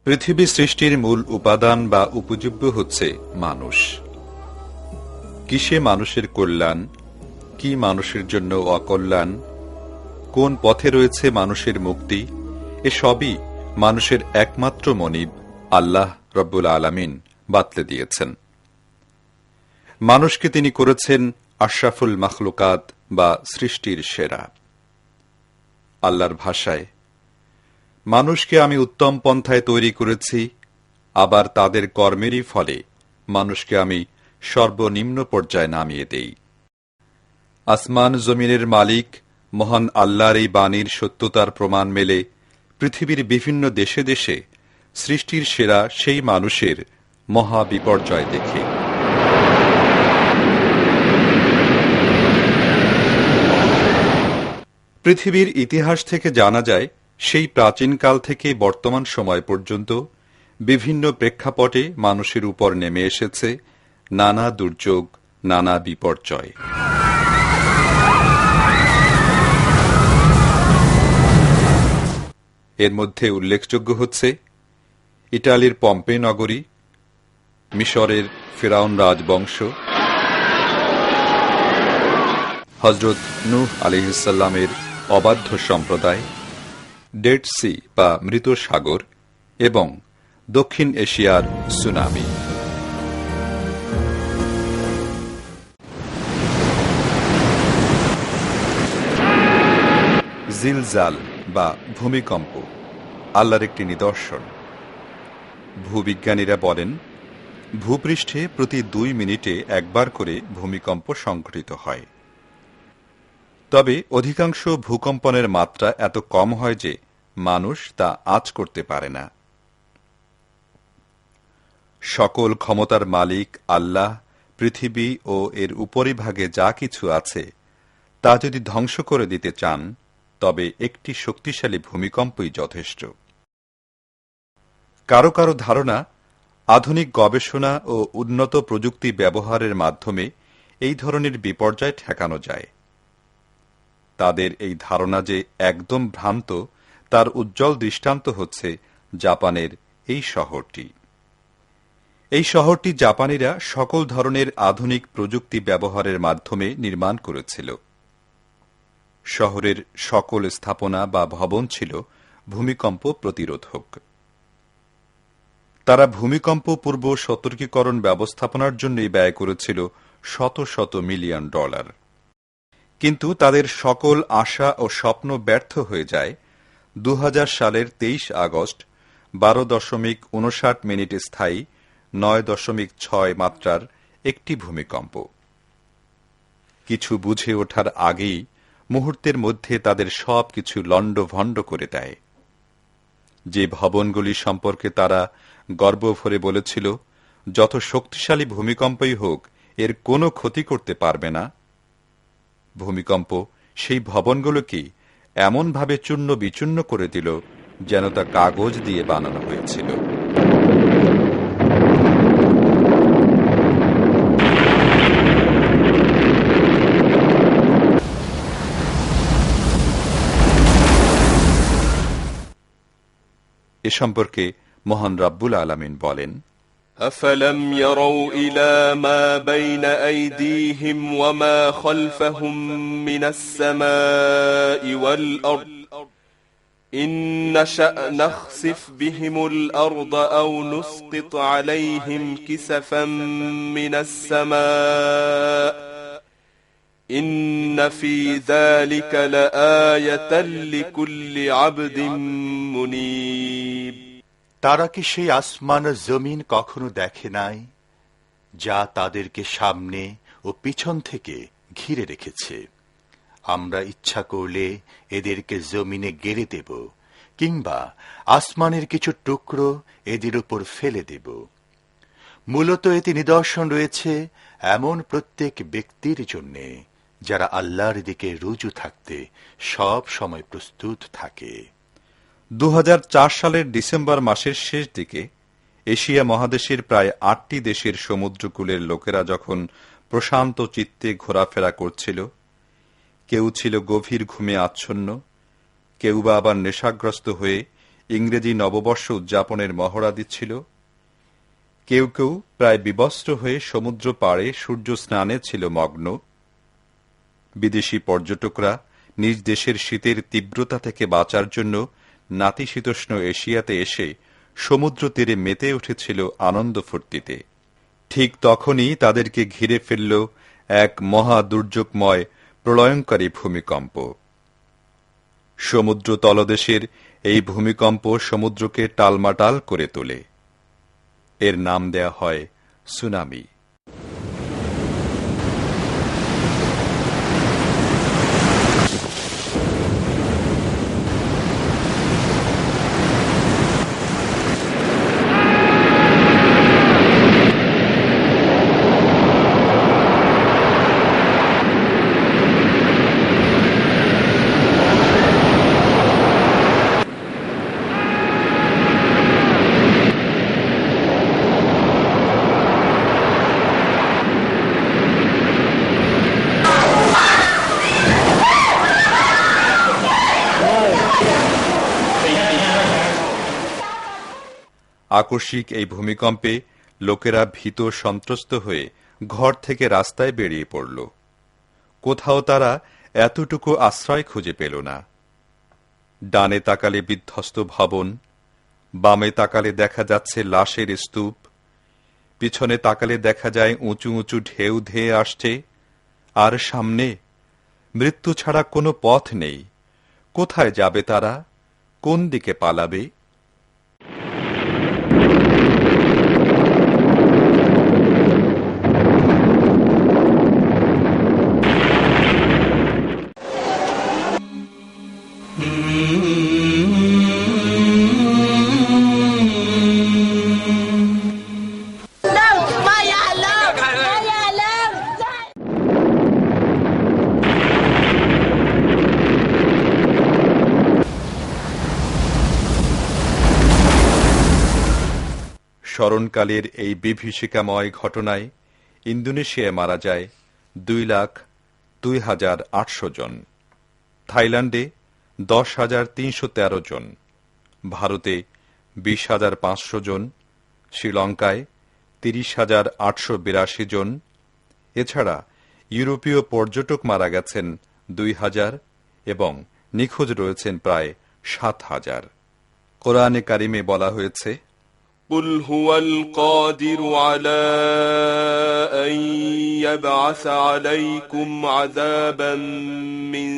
পৃথিবী সৃষ্টির মূল উপাদান বা উপজীব্য হচ্ছে মানুষ। কিসে মানুষের কল্যাণ, কি মানুষের জন্য অকল্যাণ, কোন পথে রয়েছে মানুষের মুক্তি, এসবই মানুষের একমাত্র মনিব আল্লাহ রব্বুল আলামিন বাতলে দিয়েছেন। মানুষকে তিনি করেছেন আশরাফুল মাখলুকাত বা সৃষ্টির সেরা। আল্লাহর ভাষায়, মানুষকে আমি উত্তম পন্থায় তৈরি করেছি, আবার তাদের কর্মেরই ফলে মানুষকে আমি সর্বনিম্ন পর্যায়ে নামিয়ে দেই। আসমান জমিনের মালিক মহান আল্লাহর এই বাণীর সত্যতার প্রমাণ মেলে পৃথিবীর বিভিন্ন দেশে দেশে সৃষ্টির সেরা সেই মানুষের মহা বিপর্যয় দেখে। পৃথিবীর ইতিহাস থেকে জানা যায়, সেই প্রাচীনকাল থেকে বর্তমান সময় পর্যন্ত বিভিন্ন প্রেক্ষাপটে মানুষের উপর নেমে এসেছে নানা দুর্যোগ, নানা বিপর্যয়। এর মধ্যে উল্লেখযোগ্য হচ্ছে ইটালির পম্পে নগরী, মিশরের ফিরাউন রাজবংশ, হযরত নূহ আলাইহিস সালামের অবাধ্য সম্প্রদায়, ডেড সি বা মৃত সাগর এবং দক্ষিণ এশিয়ার সুনামি। জিলজাল বা ভূমিকম্প আল্লাহর একটি নিদর্শন। ভূবিজ্ঞানীরা বলেন, ভূপৃষ্ঠে প্রতি 2 মিনিটে একবার করে ভূমিকম্প সংঘটিত হয়। তবে অধিকাংশ ভূকম্পনের মাত্রা এত কম হয় যে মানুষ তা আঁচ করতে পারে না। সকল ক্ষমতার মালিক আল্লাহ পৃথিবী ও এর উপরিভাগে যা কিছু আছে তা যদি ধ্বংস করে দিতে চান, তবে একটি শক্তিশালী ভূমিকম্পই যথেষ্ট। কারো কারো ধারণা, আধুনিক গবেষণা ও উন্নত প্রযুক্তি ব্যবহারের মাধ্যমে এই ধরনের বিপর্যয় ঠেকানো যায়। তাদের এই ধারণা যে একদম ভ্রান্ত, তার উজ্জ্বল দৃষ্টান্ত হচ্ছে জাপানের এই শহরটি। এই শহরটি জাপানিরা সকল ধরনের আধুনিক প্রযুক্তি ব্যবহারের মাধ্যমে নির্মাণ করেছিল। শহরের সকল স্থাপনা বা ভবন ছিল ভূমিকম্প প্রতিরোধক। তারা ভূমিকম্প পূর্ব সতর্কীকরণ ব্যবস্থাপনার জন্যই ব্যয় করেছিল শত শত মিলিয়ন ডলার। কিন্তু তাদের সকল আশা ও স্বপ্ন ব্যর্থ হয়ে যায় 2000 সালের 23 আগস্ট 12.59 মিনিট স্থায়ী 9.6 মাত্রার একটি ভূমিকম্প। কিছু বুঝে ওঠার আগেই মুহূর্তের মধ্যে তাদের সবকিছু লণ্ডভণ্ড করে দেয়। যে ভবনগুলি সম্পর্কে তারা গর্ব ভরে বলেছিল, যত শক্তিশালী ভূমিকম্পই হোক এর কোনো ক্ষতি করতে পারবে না, ভূমিকম্প সেই ভবনগুলোকে এমনভাবে চূর্ণ বিচূর্ণ করে দিল যেন তা কাগজ দিয়ে বানানো হয়েছিল। এ সম্পর্কে মহান রব্বুল আলামিন বলেন, أفلم يروا إلى ما بين أيديهم وما خلفهم من السماء والأرض إن نشأ نخسف بهم الأرض أو نسقط عليهم كسفا من السماء إن في ذلك لآية لكل عبد منيب তারা কি সেই আসমান ও জমিন কখনো দেখে নাই, যা তাদেরকে সামনে ও পিছন থেকে ঘিরে রেখেছে? আমরা ইচ্ছা করলে এদেরকে জমিনে গেড়ে দেব, কিংবা আসমানের কিছু টুকরো এদের উপর ফেলে দেব। মূলত এতে নিদর্শন রয়েছে এমন প্রত্যেক ব্যক্তির জন্যে যারা আল্লাহর দিকে রুজু থাকতে সব সময় প্রস্তুত থাকে। 2004 সালের ডিসেম্বর মাসের শেষ দিকে এশিয়া মহাদেশের প্রায় 8টি দেশের সমুদ্রকূলের লোকেরা যখন প্রশান্ত চিত্তে ঘোরাফেরা করছিল, কেউ ছিল গভীর ঘুমে আচ্ছন্ন, কেউ বা আবার নেশাগ্রস্ত হয়ে ইংরেজি নববর্ষ উদযাপনের মহড়া দিচ্ছিল, কেউ কেউ প্রায় বিবস্ত্র হয়ে সমুদ্র পাড়ে সূর্য স্নানে ছিল মগ্ন। বিদেশি পর্যটকরা নিজ দেশের শীতের তীব্রতা থেকে বাঁচার জন্য নাতিশীতোষ্ণ এশিয়াতে এসে সমুদ্র তীরে মেতে উঠেছিল আনন্দ ফুর্তিতে। ঠিক তখনই তাদেরকে ঘিরে ফেলল এক মহা দুর্যোগময় প্রলয়ঙ্কারী ভূমিকম্প। সমুদ্র তলদেশের এই ভূমিকম্প সমুদ্রকে টালমাটাল করে তোলে। এর নাম দেয়া হয় সুনামি। আকস্মিক এই ভূমিকম্পে লোকেরা ভীত সন্ত্রস্ত হয়ে ঘর থেকে রাস্তায় বেরিয়ে পড়ল। কোথাও তারা এতটুকু আশ্রয় খুঁজে পেল না। ডানে তাকালে বিধ্বস্ত ভবন, বামে তাকালে দেখা যাচ্ছে লাশের স্তূপ, পিছনে তাকালে দেখা যায় উঁচু উঁচু ঢেউ ধেয়ে আসছে, আর সামনে মৃত্যু ছাড়া কোনো পথ নেই। কোথায় যাবে তারা? কোন দিকে পালাবে? স্মরণকালের এই বিভীষিকাময় ঘটনায় ইন্দোনেশিয়ায় মারা যায় 2,02,800 জন, থাইল্যান্ডে 10,313 জন, ভারতে 20,500 জন, শ্রীলঙ্কায় 30,882 জন। এছাড়া ইউরোপীয় পর্যটক মারা গেছেন 2,000 এবং নিখোঁজ রয়েছেন প্রায় 7,000। কোরআনে কারিমে বলা হয়েছে, قل هو القادر على أن يبعث عليكم عذابا من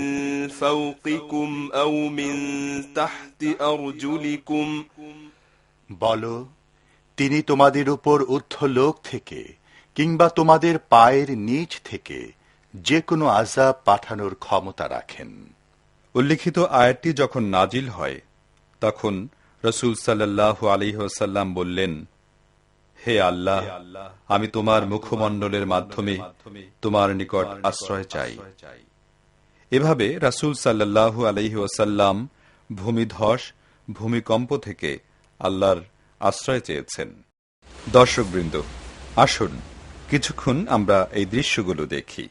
فوقكم أو من تحت أرجلكم বলো, তিনি তোমাদের উপর ঊর্ধ্বলোক থেকে কিংবা তোমাদের পায়ের নিচ থেকে যে কোনো আযাব পাঠানোর ক্ষমতা রাখেন। উল্লিখিত আয়াতটি যখন নাজিল হয় তখন রাসূল সাল্লাল্লাহু আলাইহি ওয়াসাল্লাম বললেন, হে আল্লাহ, আমি তোমার মুখমণ্ডলের মাধ্যমে তোমার নিকট আশ্রয় চাই। এভাবে রাসূল সাল্লাল্লাহু আলাইহি ওয়াসাল্লাম ভূমিধস, ভূমিকম্প থেকে আল্লাহর আশ্রয় চেয়েছেন। দর্শকবৃন্দ, আসুন কিছুক্ষণ আমরা এই দৃশ্যগুলো দেখি।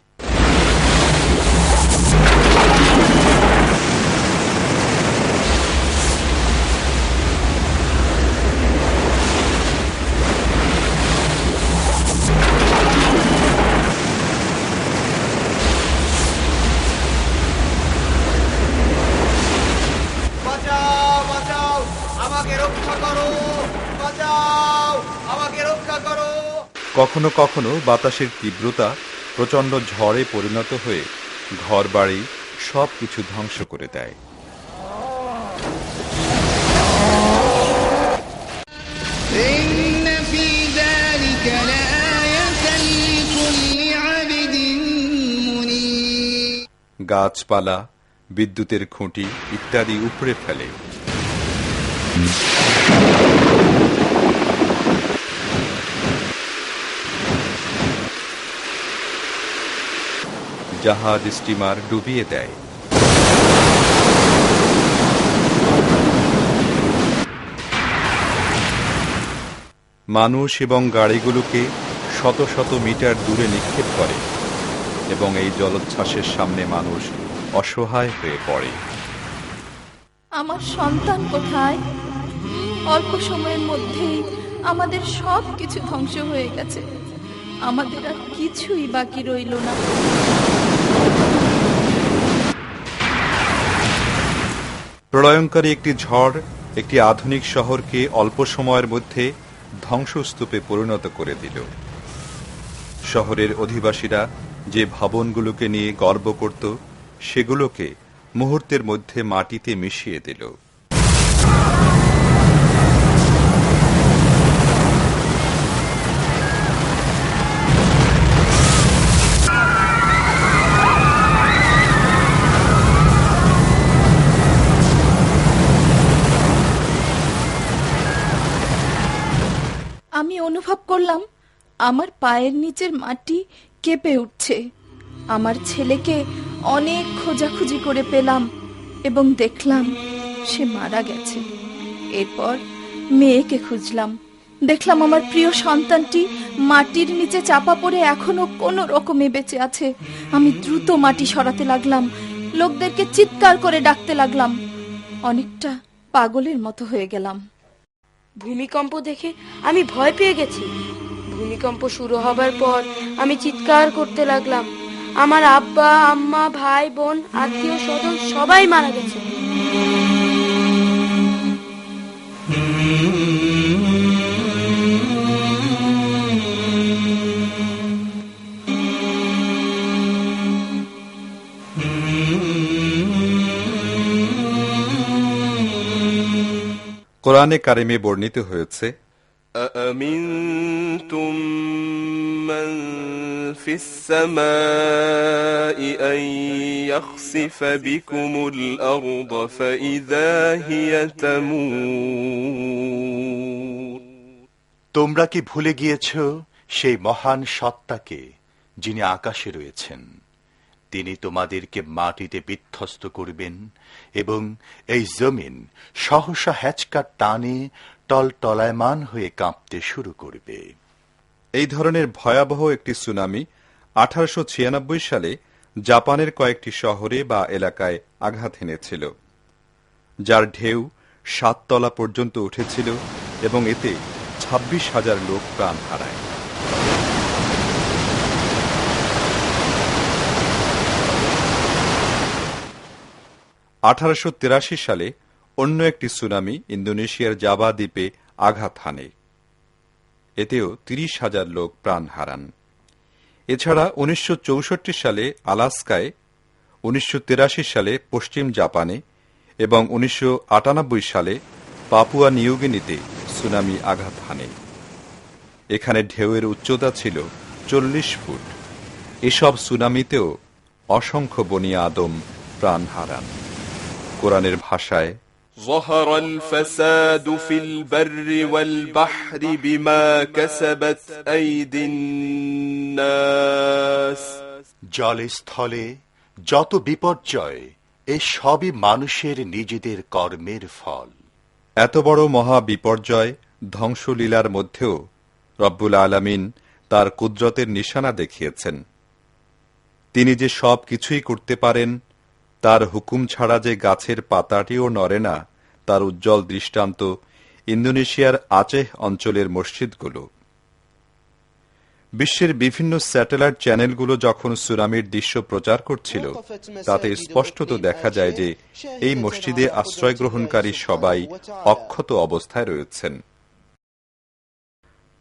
বাঁচাও কখনো কখনো বাতাসের তীব্রতা প্রচণ্ড ঝড়ে পরিণত হয়ে ঘরবাড়ি সবকিছু ধ্বংস করে দেয়। গাছপালা, বিদ্যুতের খুঁটি ইত্যাদি উপড়ে ফেলে। জাহাজ স্টিমার ডুবিয়ে দেয়। মানুষ এবং গাড়িগুলোকে শত শত মিটার দূরে নিক্ষেপ করে এবং এই জলোচ্ছ্বাসের সামনে মানুষ অসহায় হয়ে পড়ে। আমার সন্তান কোথায়? অল্প সময়ের মধ্যেই আমাদের সব কিছু ধ্বংস হয়ে গেছে, আমাদের আর কিছুই বাকি রইল না। প্রলয়ঙ্কারী একটি ঝড় একটি আধুনিক শহরকে অল্প সময়ের মধ্যে ধ্বংসস্তূপে পরিণত করে দিল। শহরের অধিবাসীরা যে ভবনগুলোকে নিয়ে গর্ব করত সেগুলোকে মুহূর্তের মধ্যে মাটিতে মিশিয়ে দিল। আমি অনুভব করলাম আমার পায়ের নিচের মাটি কেঁপে উঠছে। আমার ছেলেকে অনেক খোঁজাখুঁজি করে পেলাম এবং দেখলাম সে মারা গেছে। এরপর মেয়েকে খুঁজলাম, দেখলাম আমার প্রিয় সন্তানটি মাটির নিচে চাপা পড়ে এখনো কোনো রকমে বেঁচে আছে। আমি দ্রুত মাটি সরাতে লাগলাম, লোকদেরকে চিৎকার করে ডাকতে লাগলাম। অনেকটা পাগলের মতো হয়ে গেলাম। ভূমিকম্প দেখে আমি ভয় পেয়ে গেছি। ভূমিকম্প শুরু হবার পর আমি চিৎকার করতে লাগলাম, আমার আব্বা, আম্মা, ভাই, বোন, আত্মীয় স্বজন সবাই মারা গেছে। কোরআনে কারিমে বর্ণিত হয়েছে, أأمنتم من في السماء أن يخسف بكم الأرض فإذا هي تمور তোমরা কি ভুলে গিয়েছ সেই মহান সত্তাকে যিনি আকাশে রয়েছেন? তিনি তোমাদেরকে মাটিতে বিধ্বস্ত করবেন এবং এই জমিন সহসা হ্যাচকার টানে টলটলায়মান হয়ে কাঁপতে শুরু করবে। এই ধরনের ভয়াবহ একটি সুনামি 1896 সালে জাপানের কয়েকটি শহরে বা এলাকায় আঘাত হেনেছিল, যার ঢেউ 7 তলা পর্যন্ত উঠেছিল এবং এতে 26,000 লোক প্রাণ হারায়। (1883 সালে অন্য একটি সুনামি ইন্দোনেশিয়ার জাভা দ্বীপে আঘাত হানে, এতেও 30,000 লোক প্রাণ হারান। এছাড়া 1964 সালে আলাস্কায়, 1983 সালে পশ্চিম জাপানে এবং 1998 সালে পাপুয়া নিউগিনিতে সুনামি আঘাত হানে। এখানে ঢেউয়ের উচ্চতা ছিল 40 ফুট। এসব সুনামিতেও অসংখ্য বনি আদম প্রাণ হারান। কোরআনের ভাষায়, ظهر الفساد في البر والبحر بما كسبت أيدي الناس জলে স্থলে যত বিপর্যয়, এ সবই মানুষের নিজেদের কর্মের ফল। এত বড় মহা বিপর্যয় ধ্বংসলীলার মধ্যেও রব্বুল আলামিন তার কুদরতের নিশানা দেখিয়েছেন। তিনি যে সব কিছুই করতে পারেন, তার হুকুম ছাড়া যে গাছের পাতাটিও নড়ে না, তার উজ্জ্বল দৃষ্টান্ত ইন্দোনেশিয়ার আচেহ অঞ্চলের মসজিদগুলো। বিশ্বের বিভিন্ন স্যাটেলাইট চ্যানেলগুলো যখন সুনামির দৃশ্য প্রচার করছিল, তাতে স্পষ্টত দেখা যায় যে এই মসজিদে আশ্রয় গ্রহণকারী সবাই অক্ষত অবস্থায় রয়েছেন।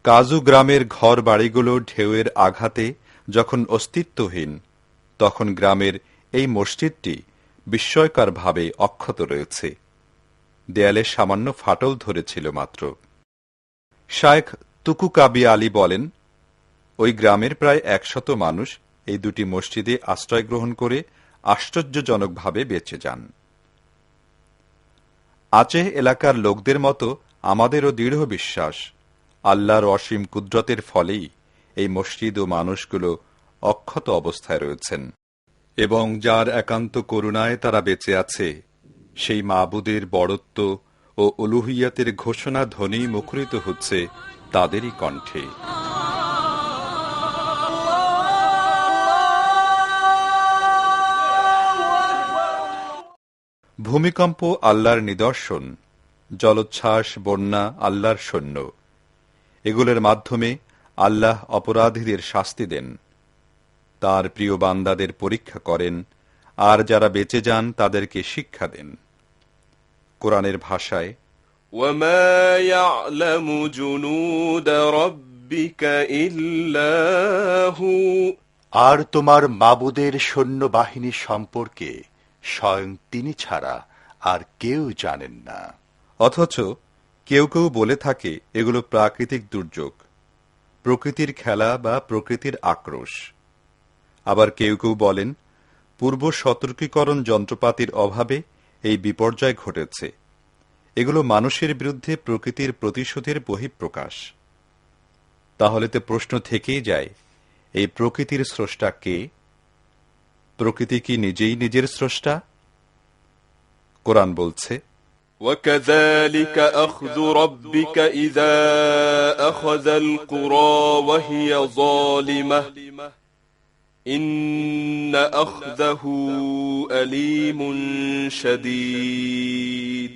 কাজু গ্রামের ঘর বাড়িগুলো ঢেউয়ের আঘাতে যখন অস্তিত্বহীন, তখন গ্রামের এই মসজিদটি বিস্ময়করভাবে অক্ষত রয়েছে। দেয়ালে সামান্য ফাটল ধরেছিল মাত্র। শায়েখ তুকু কাবি আলী বলেন, ওই গ্রামের প্রায় 100 মানুষ এই দুটি মসজিদে আশ্রয় গ্রহণ করে আশ্চর্যজনকভাবে বেঁচে যান। আচেহ এলাকার লোকদের মতো আমাদেরও দৃঢ় বিশ্বাস, আল্লাহর অসীম কুদরতের ফলেই এই মসজিদ ও মানুষগুলো অক্ষত অবস্থায় রয়েছেন, এবং যার একান্ত করুণায় তারা বেঁচে আছে, সেই মাবুদের বড়ত্ব ও উলুহিয়াতের ঘোষণা ধ্বনি মুখরিত হচ্ছে তাদেরই কণ্ঠে। ভূমিকম্প আল্লাহর নিদর্শন, জলোচ্ছ্বাস, বন্যা আল্লাহর সৈন্য। এগুলোর মাধ্যমে আল্লাহ অপরাধীদের শাস্তি দেন, তার প্রিয় বান্দাদের পরীক্ষা করেন, আর যারা বেঁচে যান তাদেরকে শিক্ষা দেন। কোরআনের ভাষায়, وما يعلم جنود ربك إلا هو আর তোমার মাবুদের সৈন্যবাহিনী সম্পর্কে স্বয়ং তিনি ছাড়া আর কেউ জানেন না। অথচ কেউ কেউ বলে থাকে এগুলো প্রাকৃতিক দুর্যোগ, প্রকৃতির খেলা বা প্রকৃতির আক্রোশ। আবার কেউ কেউ বলেন পূর্ব সতর্কীকরণ যন্ত্রপাতির অভাবে এই বিপর্যয় ঘটেছে, এগুলো মানুষের বিরুদ্ধে প্রকৃতির প্রতিশোধের বহিঃপ্রকাশ। তাহলে তো প্রশ্ন থেকেই যায়, এই প্রকৃতির স্রষ্টা কে? প্রকৃতি কি নিজেই নিজের স্রষ্টা? কোরআন বলছে, وكذلك أخذ ربك إذا أخذ القرى وهي ظالمة إن أخذه أليم شديد।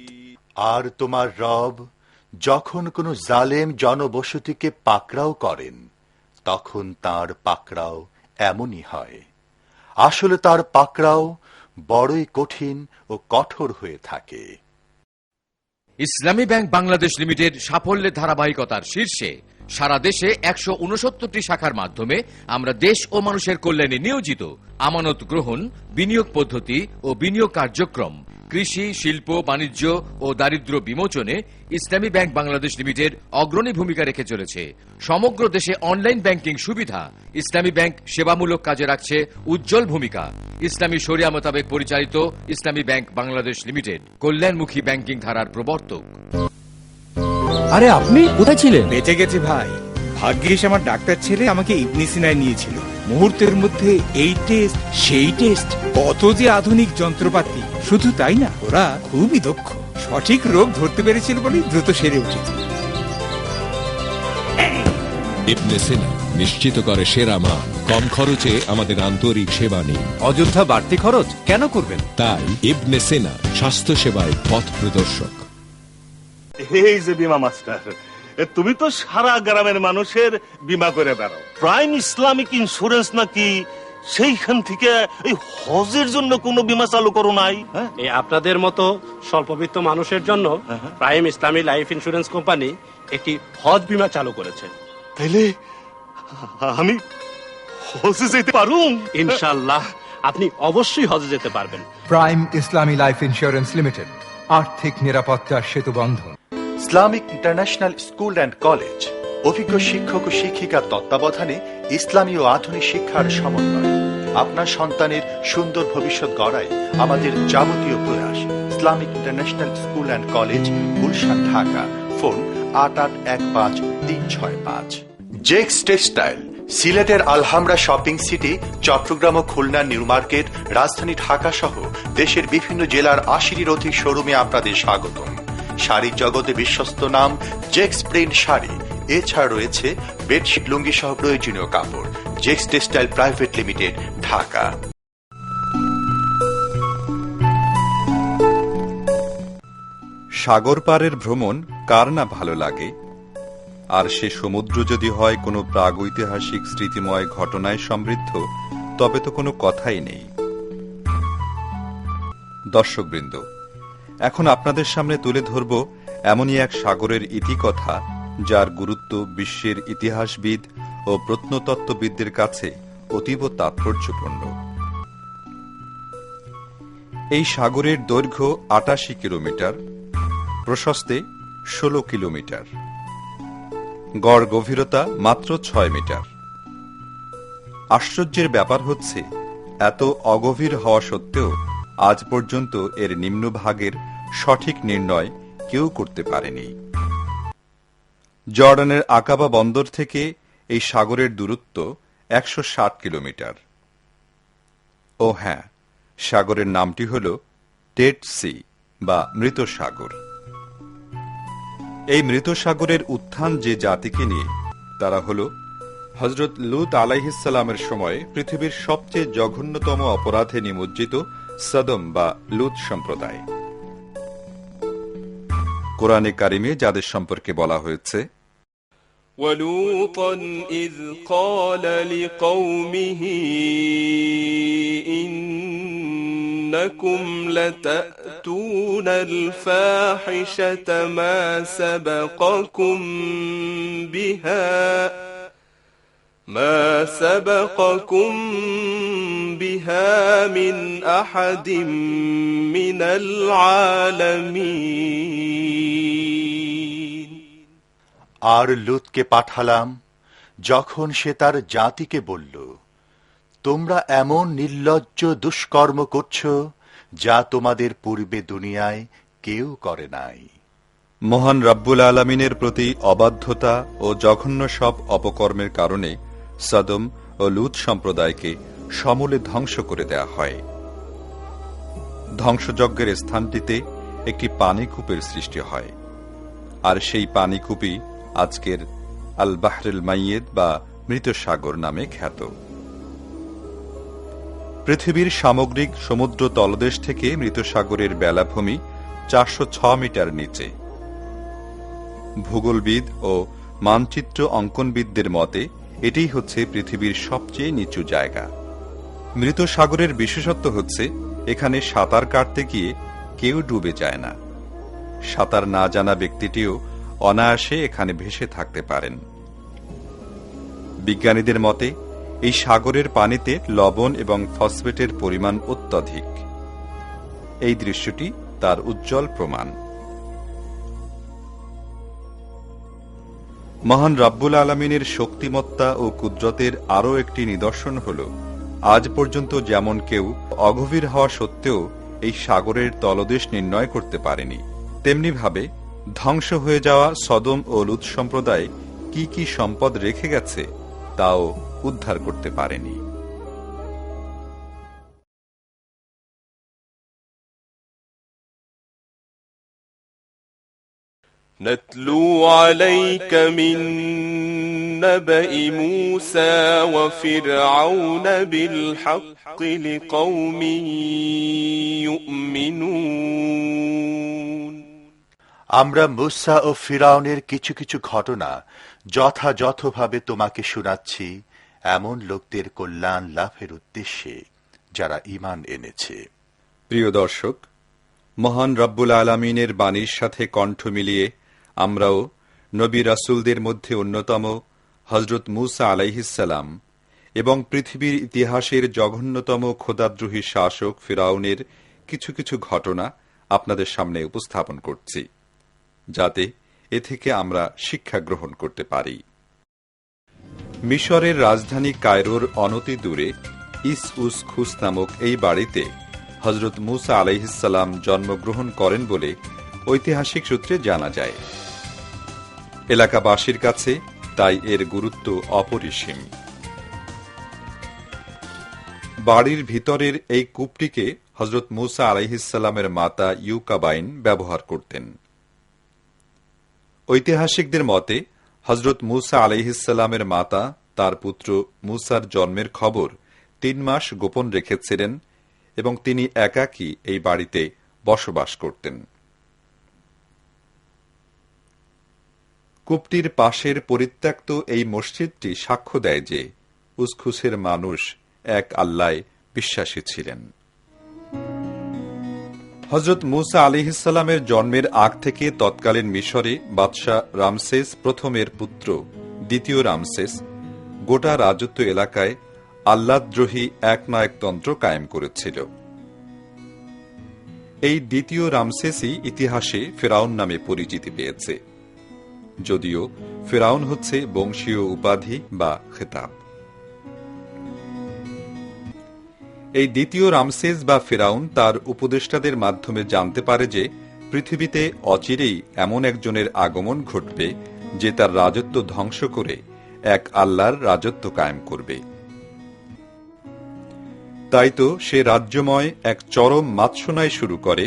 আর তোমার রব যখন কোনো জালেম জনবসতিকে পাকড়াও করেন, তখন তার পাকড়াও এমনই হয়। আসলে তার পাকড়াও বড়ই কঠিন ও কঠোর হয়ে থাকে। ইসলামী ব্যাংক বাংলাদেশ লিমিটেড সাফল্যের ধারাবাহিকতার শীর্ষে সারা দেশে 169টি শাখার মাধ্যমে আমরা দেশ ও মানুষের কল্যাণে নিয়োজিত। আমানত গ্রহণ, বিনিয়োগ পদ্ধতি ও বিনিয়োগ কার্যক্রম, কৃষি, শিল্প, বাণিজ্য ও দারিদ্র্য বিমোচনে ইসলামী ব্যাংক বাংলাদেশ লিমিটেড অগ্রণী ভূমিকা রেখে চলেছে। সমগ্র দেশে অনলাইন ব্যাংকিং সুবিধা। ইসলামী ব্যাংক সেবামূলক কাজে রাখছে উজ্জ্বল ভূমিকা। ইসলামী শরিয়া মোতাবেক পরিচালিত ইসলামী ব্যাংক বাংলাদেশ লিমিটেড কল্যাণমুখী ব্যাংকিং ধারার প্রবর্তক। আরে আপনি কোথায় ছিলেন? বেঁচে গেছি ভাই, ভাগ্যিস আমার ডাক্তার ছেলে আমাকে ইবনে সিনায় নিয়েছিল। মুহূর্তের মধ্যে এই টেস্ট সেই টেস্ট, কত যে আধুনিক যন্ত্রপাতি। শুধু তাই না, ওরা খুবই দক্ষ, সঠিক রোগ ধরতে পেরেছিল বলেই দ্রুত সেরে উঠেছে। ইবনে সিনা নিশ্চিত করে সেরা মান, কম খরচে আমাদের আন্তরিক সেবা নিন। অযোধ্যা বাড়তি খরচ কেন করবেন? তাই ইবনে সিনা স্বাস্থ্য সেবায় পথ প্রদর্শক। এই যে বীমা মাস্টার, তুমি তো সারা গ্রামের মানুষের বীমা করে বেড়াও। প্রাইম ইসলামিক ইন্স্যুরেন্স নাকি সেইখান থেকে এই হজের জন্য কোনো বীমা চালু করো নাই? এই আপনাদের মতো স্বল্পবিত্ত মানুষের জন্য প্রাইম ইসলামী লাইফ ইন্স্যুরেন্স কোম্পানি একটি হজ বীমা চালু করেছে। তাইলে আমি হজে যেতে পারুম? ইনশাআল্লাহ আপনি অবশ্যই হজে যেতে পারবেন। প্রাইম ইসলামী লাইফ ইন্স্যুরেন্স লিমিটেড, আর্থিক নিরাপত্তার সেতু বন্ধন। Islamic international school and college, অভিজ্ঞ শিক্ষক ও শিক্ষিকার তত্ত্বাবধানে ইসলামী ও আধুনিক শিক্ষার সমন্বয়। আপনার সন্তানের সুন্দর ভবিষ্যৎ গড়ায় আমাদের যাবতীয় প্রয়াস। Islamic international school and college, Gulshan, Dhaka. Phone 8815365365। জেক্স টেক্সটাইল, সিলেটের আলহামরা শপিং সিটি, চট্টগ্রাম ও খুলনা নিউ মার্কেট, রাজধানী ঢাকা সহ দেশের বিভিন্ন জেলার 80-টির অধিক শোরুমে আপনাদের স্বাগতম। শাড়ির জগতে বিশ্বস্ত নাম জেক্স প্রিন্ট শাড়ি। এছাড়া রয়েছে বেডশিট, লুঙ্গি সহ প্রয়োজনীয় কাপড়। জেক্স টেক্সটাইল প্রাইভেট লিমিটেড, ঢাকা। সাগর পারের ভ্রমণ কার না ভালো লাগে, আর সে সমুদ্র যদি হয় কোনো প্রাগৈতিহাসিক স্মৃতিময় ঘটনায় সমৃদ্ধ, তবে তো কোনো কথাই নেই। দর্শকবৃন্দ, এখন আপনাদের সামনে তুলে ধরব এমনই এক সাগরের ইতিকথা, যার গুরুত্ব বিশ্বের ইতিহাসবিদ ও প্রত্নতত্ত্ববিদদের কাছে অতীব তাৎপর্যপূর্ণ। এই সাগরের দৈর্ঘ্য ৮৮ কিলোমিটার, প্রশস্তে ১৬ কিলোমিটার, গড় গভীরতা মাত্র ৬ মিটার। আশ্চর্যের ব্যাপার হচ্ছে, এত অগভীর হওয়া সত্ত্বেও আজ পর্যন্ত এর নিম্নভাগের সঠিক নির্ণয় কেউ করতে পারেনি। জর্ডানের আকাবা বন্দর থেকে এই সাগরের দূরত্ব ১৬০ কিলোমিটার। ও হ্যাঁ, সাগরের নামটি হল ডেড সি বা মৃত সাগর। এই মৃত সাগরের উত্থান যে জাতিকে নিয়ে, তারা হল হযরত লূত আলাইহিসসালামের সময় পৃথিবীর সবচেয়ে জঘন্যতম অপরাধে নিমজ্জিত সদম বা লূত সম্প্রদায়। কোরআনে কারিমে যাদের সম্পর্কে বলা হয়েছে, وَلُوطًا إِذْ قَالَ لِقَوْمِهِ إِنَّكُمْ لَتَأْتُونَ الْفَاحِشَةَ مَا سَبَقَكُمْ بِهَا مِنْ أَحَدٍ مِنَ الْعَالَمِينَ। আর লূতকে পাঠালাম যখন সে তার জাতিকে বলল, তোমরা এমন নির্লজ্জ দুষ্কর্ম করছ যা তোমাদের পূর্বে দুনিয়ায় কেউ করে নাই। মহান রব্বুল আলামিনের প্রতি অবাধ্যতা ও জঘন্য সব অপকর্মের কারণে সদম ও লূত সম্প্রদায়কে সমূলে ধ্বংস করে দেয়া হয়। ধ্বংসযজ্ঞের স্থানটিতে একটি পানিকূপের সৃষ্টি হয়, আর সেই পানিকূপই আজকের আল বাহরুল মাইয়েদ বা মৃত সাগর নামে খ্যাত। পৃথিবীর সামগ্রিক সমুদ্র তলদেশ থেকে মৃত সাগরের বেলাভূমি ৪০৬ মিটার নিচে। ভূগোলবিদ ও মানচিত্র অঙ্কনবিদদের মতে এটাই হচ্ছে পৃথিবীর সবচেয়ে নিচু জায়গা। মৃত সাগরের বিশেষত্ব হচ্ছে, এখানে সাঁতার কাটতে গিয়ে কেউ ডুবে যায় না। সাঁতার না জানা ব্যক্তিটিও অনায়াসে এখানে ভেসে থাকতে পারেন। বিজ্ঞানীদের মতে এই সাগরের পানিতে লবণ এবং ফসফেটের পরিমাণ অত্যধিক। এই দৃশ্যটি তার উজ্জ্বল প্রমাণ। মহান রব্বুল আলামিনের শক্তিমত্তা ও কুদরতের আরও একটি নিদর্শন হল, আজ পর্যন্ত যেমন কেউ অগভীর হওয়া সত্ত্বেও এই সাগরের তলদেশ নির্ণয় করতে পারেনি, তেমনিভাবে ধ্বংস হয়ে যাওয়া সদম ও লূত সম্প্রদায় কি কি সম্পদ রেখে গেছে তাও উদ্ধার করতে পারেনি। نتلو عليك من نبأ موسى وفرعون بالحق لقوم يؤمنون। আমরা মূসা ও ফিরাউনের কিছু কিছু ঘটনা যথাযথভাবে তোমাকে শোনাচ্ছি এমন লোকদের কল্যাণ লাভের উদ্দেশ্যে যারা ঈমান এনেছে। প্রিয় দর্শক, মহান রব্বুল আলামিনের বাণীর সাথে কণ্ঠ মিলিয়ে আমরাও নবী রাসূলদের মধ্যে অন্যতম হযরত মূসা আলাইহিসসালাম এবং পৃথিবীর ইতিহাসের জঘন্যতম খোদাদ্রোহী শাসক ফিরাউনের কিছু কিছু ঘটনা আপনাদের সামনে উপস্থাপন করছি, যাতে এ থেকে আমরা শিক্ষা গ্রহণ করতে পারি। মিশরের রাজধানী কায়রোর অনতি দূরে ইস উস খুস নামক এই বাড়িতে হযরত মূসা আলাইহিসসালাম জন্মগ্রহণ করেন বলে ঐতিহাসিক সূত্রে জানা যায়। এলাকাবাসীর কাছে তাই এর গুরুত্ব অপরিসীম। বাড়ির ভিতরের এই কূপটিকে হযরত মূসা আলাইহিসসালামের মাতা ইউকাবাইন ব্যবহার করতেন। ঐতিহাসিকদের মতে হযরত মূসা আলাইহিসসালামের মাতা তার পুত্র মূসার জন্মের খবর ৩ মাস গোপন রেখেছিলেন এবং তিনি একাকী এই বাড়িতে বসবাস করতেন। কূপটির পাশের পরিত্যক্ত এই মসজিদটি সাক্ষ্য দেয় যে উসখুসের মানুষ এক আল্লাহয় বিশ্বাসী ছিলেন। হযরত মূসা আলাইহিসসালামের জন্মের আগ থেকে তৎকালীন মিশরে বাদশাহ রামসেস প্রথমের পুত্র দ্বিতীয় রামসেস গোটা রাজত্ব এলাকায় আল্লাহদ্রোহী একনায়কতন্ত্র কায়েম করেছিল। এই দ্বিতীয় রামসেসই ইতিহাসে ফেরাউন নামে পরিচিতি পেয়েছে, যদিও ফেরাউন হচ্ছে বংশীয় উপাধি বা খেতাব। এই দ্বিতীয় রামসেস বা ফেরাউন তার উপদেষ্টাদের মাধ্যমে জানতে পারে যে পৃথিবীতে অচিরেই এমন একজনের আগমন ঘটবে যে তার রাজত্ব ধ্বংস করে এক আল্লাহর রাজত্ব কায়েম করবে। তাই তো সে রাজ্যময় এক চরম মাৎসনায় শুরু করে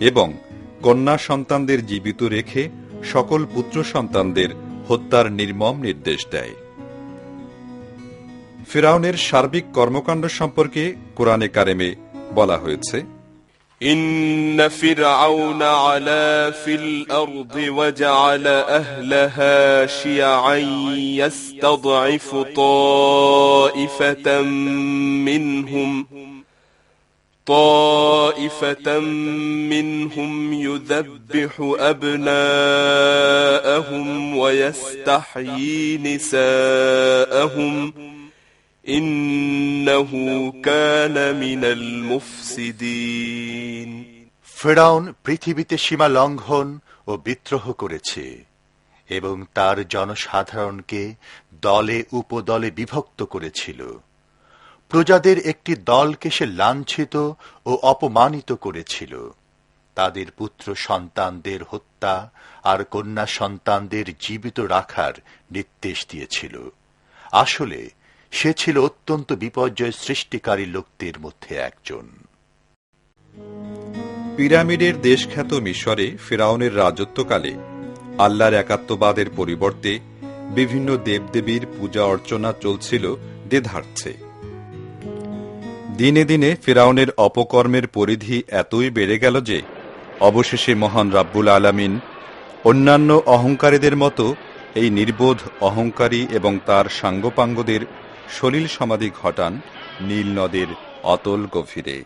এবং কন্যা সন্তানদের জীবিত রেখে সকল পুত্র সন্তানদের হত্যার নির্মম নির্দেশ দেয়। ফিরাউনের সার্বিক কর্মকাণ্ড সম্পর্কে কোরআনে কারিমে বলা হয়েছে, ইন্না ফিরআউনা আলা ফিল আরদি ওয়াজআলা আহলাহা শিয়াআন ইস্তাদঈফু طائفة منهم يذبح أبناءهم ويستحيي نساءهم إنه كان من المفسدين। ফিরআউন পৃথিবীতে সীমা লঙ্ঘন ও বিদ্রোহ করেছে এবং তার জনসাধারণকে দলে উপদলে বিভক্ত করেছিল। প্রজাদের একটি দলকে সে লাঞ্ছিত ও অপমানিত করেছিল। তাদের পুত্র সন্তানদের হত্যা আর কন্যা সন্তানদের জীবিত রাখার নির্দেশ দিয়েছিল। আসলে সে ছিল অত্যন্ত বিপর্যয় সৃষ্টিকারী লোকদের মধ্যে একজন। পিরামিডের দেশখ্যাত মিশরে ফিরাউনের রাজত্বকালে আল্লাহর একাত্মবাদের পরিবর্তে বিভিন্ন দেবদেবীর পূজা অর্চনা চলছিল দেধারছে। দিনে দিনে ফিরাউনের অপকর্মের পরিধি এতই বেড়ে গেল যে অবশেষে মহান রাব্বুল আলামিন অন্যান্য অহংকারীদের মতো এই নির্বোধ অহংকারী এবং তার সাঙ্গপাঙ্গদের সলিল সমাধি ঘটান নীল নদের অতল গভীরে।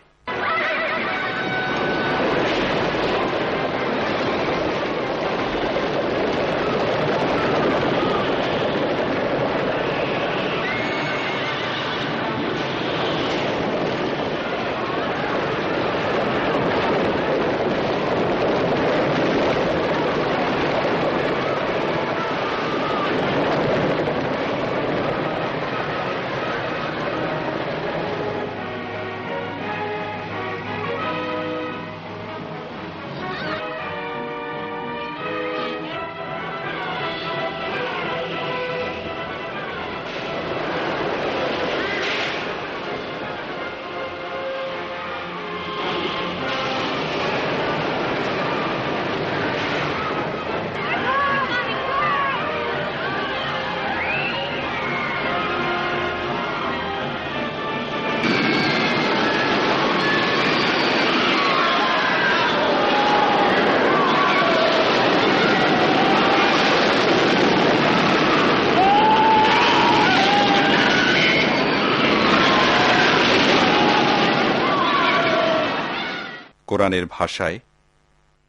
কোরআনের ভাষায়,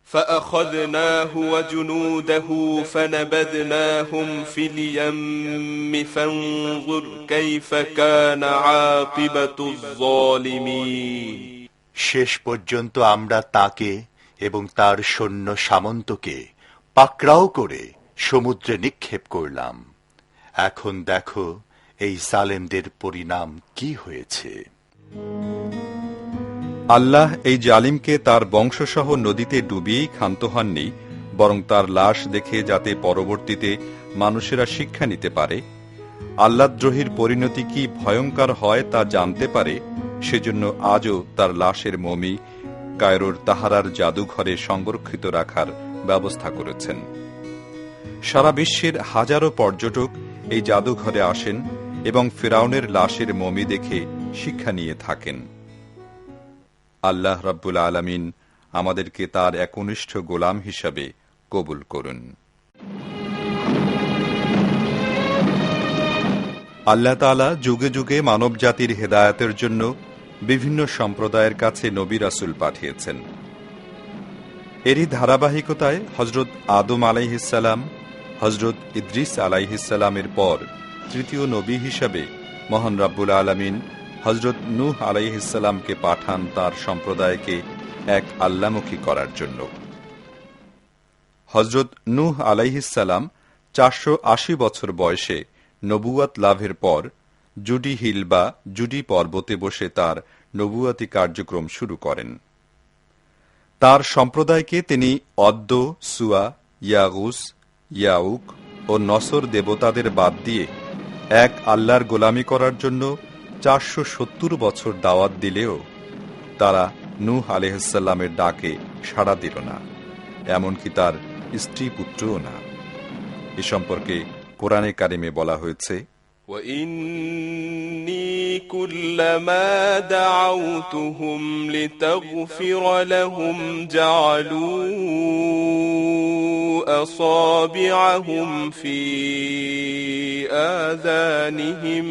فأخذناه وجنوده فنبذناهم في اليم فانظر كيف كان عاقبة الظالمين। শেষ পর্যন্ত আমরা তাকে এবং তার সৈন্য সামন্তকে পাকড়াও করে সমুদ্রে নিক্ষেপ করলাম। এখন দেখো এই জালেমদের পরিণাম কি হয়েছে। আল্লাহ এই জালিমকে তার বংশসহ নদীতে ডুবিয়েই ক্ষান্ত হননি, বরং তার লাশ দেখে যাতে পরবর্তীতে মানুষেরা শিক্ষা নিতে পারে, আল্লাহদ্রোহীর পরিণতি কি ভয়ঙ্কর হয় তা জানতে পারে, সেজন্য আজও তার লাশের মমি কায়রোর তাহারার জাদুঘরে সংরক্ষিত রাখার ব্যবস্থা করেছেন। সারা বিশ্বের হাজারো পর্যটক এই জাদুঘরে আসেন এবং ফিরাউনের লাশের মমি দেখে শিক্ষা নিয়ে থাকেন। আল্লাহ রাব্বুল আলামিন আমাদেরকে তার একনিষ্ঠ গোলাম হিসাবে কবুল করুন। আল্লাহ তাআলা যুগে যুগে মানব জাতির হেদায়েতের জন্য বিভিন্ন সম্প্রদায়ের কাছে নবী রাসূল পাঠিয়েছেন। এরই ধারাবাহিকতায় হজরত আদম আলাইহিসসালাম, হজরত ইদ্রিস আলাইহিসসালামের পর তৃতীয় নবী হিসাবে মহান রব্বুল আলামিন হজরত নূহ আলাইহিসসালামকে পাঠান তার সম্প্রদায়কে এক আল্লাহমুখী করার জন্য। হজরত নূহ আলাইহিসসালাম 480 বছর বয়সে নবুয়াত লাভের পর জুডি হিল বা জুডি পর্বতে বসে তার নবুয়াতি কার্যক্রম শুরু করেন। তার সম্প্রদায়কে তিনি অদ্দ, সুয়া, ইয়াগুস, ইয়াউক ও নসর দেবতাদের বাদ দিয়ে এক আল্লাহর গোলামি করার জন্য 470 বছর দাওয়াত দিলেও তারা নূহ আলাইহিসসালামের ডাকে সাড়া দিল না, এমনকি তার স্ত্রী পুত্রও না। এ সম্পর্কে কোরআনে কারিমে বলা হয়েছে, وَإِنِّي كُلَّمَا دَعَوْتُهُمْ لِتَغْفِرَ لَهُمْ جَعَلُوا أَصَابِعَهُمْ فِي آذَانِهِمْ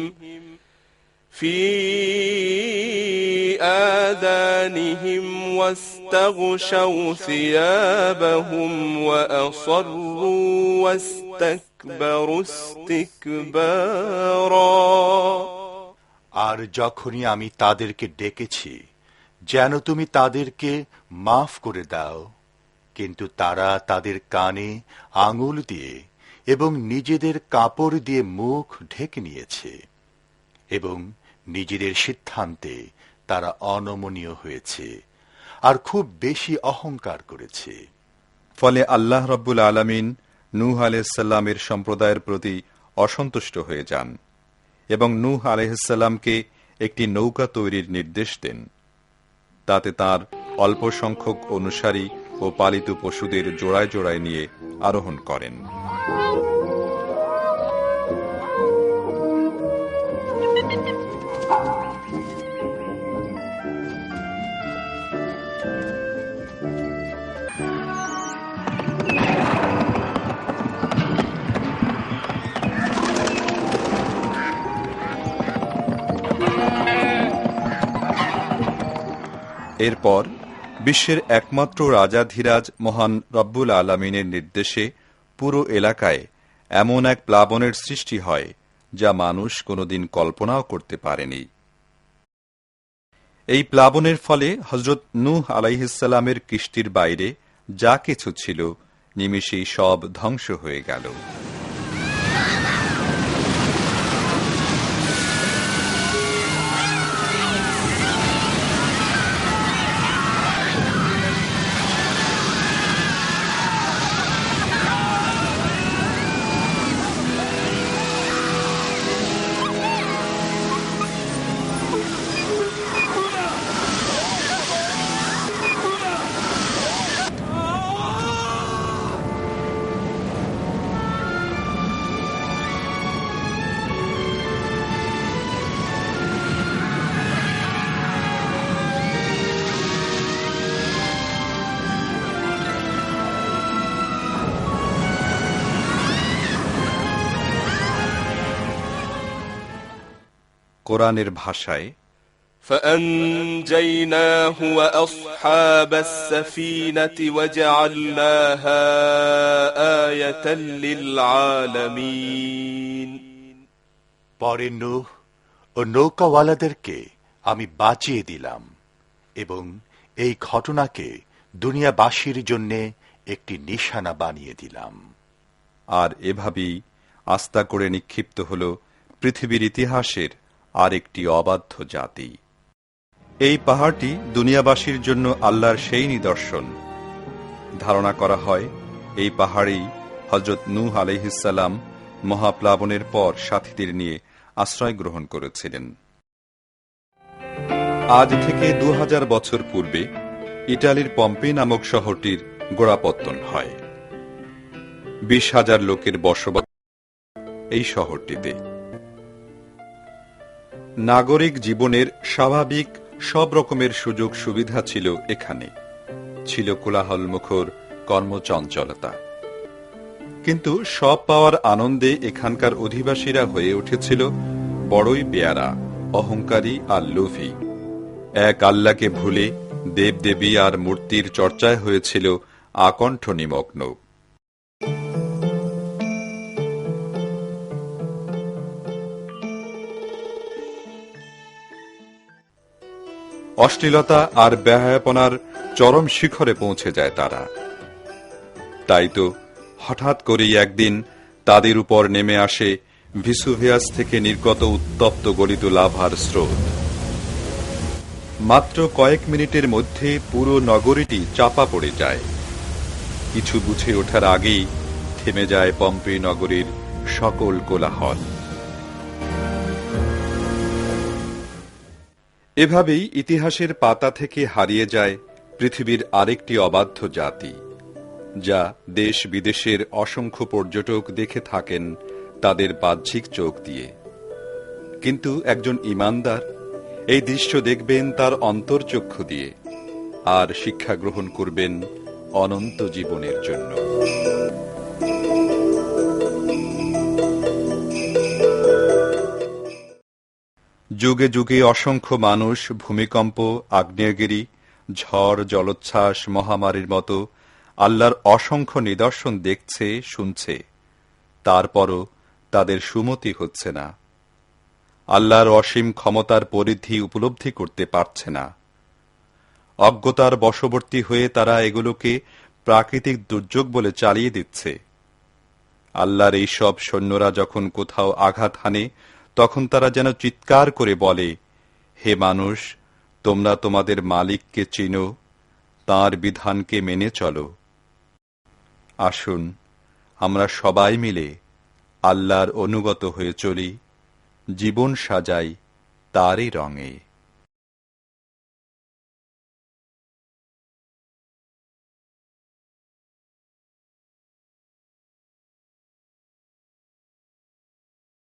واستغشوا ثيابهم وأصروا واستكبروا استكبارا। আর যখনই আমি তাদেরকে ডেকেছি যেন তুমি তাদেরকে মাফ করে দাও, কিন্তু তারা তাদের কানে আঙুল দিয়ে এবং নিজেদের কাপড় দিয়ে মুখ ঢেকে নিয়েছে এবং নিজেদের সিদ্ধান্তে তারা অনমনীয় হয়েছে আর খুব বেশি অহংকার করেছে। ফলে আল্লাহ রব্বুল আলামিন নূহ আলাইহিসসালামের সম্প্রদায়ের প্রতি অসন্তুষ্ট হয়ে যান এবং নূহ আলাইহিসসালামকে একটি নৌকা তৈরির নির্দেশ দেন। তাতে তার অল্প সংখ্যক অনুসারী ও পালিত পশুদের জোড়ায় জোড়ায় নিয়ে আরোহণ করেন। এরপর বিশ্বের একমাত্র রাজাধিরাজ মহান রব্বুল আলামিনের নির্দেশে পুরো এলাকায় এমন এক প্লাবনের সৃষ্টি হয় যা মানুষ কোনোদিন কল্পনাও করতে পারেনি। এই প্লাবনের ফলে হযরত নূহ আলাইহিসসালামের কিস্তির বাইরে যা কিছু ছিল নিমেষেই সব ধ্বংস হয়ে গেল। কোরআনের ভাষায় فأنجيناه وأصحاب السفينة وجعلناها آية للعالمين। পরে নূহ ও নৌকাওয়ালাদেরকে আমি বাঁচিয়ে দিলাম এবং এই ঘটনাকে দুনিয়াবাসীর জন্য একটি নিশানা বানিয়ে দিলাম। আর এভাবেই আস্থা করে নিক্ষিপ্ত হল পৃথিবীর ইতিহাসের আরেকটি অবাধ্য জাতি। এই পাহাড়টি দুনিয়াবাসীর জন্য আল্লাহর সেই নিদর্শন। ধারণা করা হয় এই পাহাড়েই হযরত নূহ আলাইহিসসালাম মহাপ্লাবনের পর সাথীদের নিয়ে আশ্রয় গ্রহণ করেছিলেন। আজ থেকে 2000 বছর পূর্বে ইটালির পম্পে নামক শহরটির গোড়াপত্তন হয়। 20,000 লোকের বসবাস এই শহরটিতে। নাগরিক জীবনের স্বাভাবিক সব রকমের সুযোগ সুবিধা ছিল এখানে। ছিল কোলাহলমুখর কর্মচঞ্চলতা, কিন্তু সব পাওয়ার আনন্দে এখানকার অধিবাসীরা হয়ে উঠেছিল বড়ই বেয়ারা, অহংকারী আর লোভী। এক আল্লাহকে ভুলে দেবদেবী আর মূর্তির চর্চায় হয়েছিল আকণ্ঠ নিমগ্ন। অশ্লীলতা আর বেহায়াপনার চরম শিখরে পৌঁছে যায় তারা। তাই তো হঠাৎ করেই একদিন তাদের উপর নেমে আসে ভিসুভিয়াস থেকে নির্গত উত্তপ্ত গলিত লাভার স্রোত। মাত্র কয়েক মিনিটের মধ্যে পুরো নগরীটি চাপা পড়ে যায়। কিছু বুঝে ওঠার আগেই থেমে যায় পম্পেই নগরীর সকল কোলাহল। এভাবেই ইতিহাসের পাতা থেকে হারিয়ে যায় পৃথিবীর আরেকটি অবাধ্য জাতি, যা দেশ বিদেশের অসংখ্য পর্যটক দেখে থাকেন তাদের বাহ্যিক চোখ দিয়ে। কিন্তু একজন ঈমানদার এই দৃশ্য দেখবেন তার অন্তর্চক্ষু দিয়ে, আর শিক্ষা গ্রহণ করবেন অনন্ত জীবনের জন্য। যুগে যুগে অসংখ্য মানুষ ভূমিকম্প, আগ্নেয়গিরি, ঝড়, জলোচ্ছ্বাস, মহামারীর মতো আল্লাহর অসংখ্য নিদর্শন দেখছে, শুনছে, তারপরও তাদের সুমতি হচ্ছে না। আল্লাহর অসীম ক্ষমতার পরিধি উপলব্ধি করতে পারছে না। অজ্ঞতার বশবর্তী হয়ে তারা এগুলোকে প্রাকৃতিক দুর্যোগ বলে চালিয়ে দিচ্ছে। আল্লাহর এই সব সৈন্যরা যখন কোথাও আঘাত হানে, তখন তারা যেন চিৎকার করে বলে, হে মানুষ, তোমরা তোমাদের মালিককে চিনো, তাঁর বিধানকে মেনে চলো। আসুন আমরা সবাই মিলে আল্লাহর অনুগত হয়ে চলি, জীবন সাজাই তারই রঙে।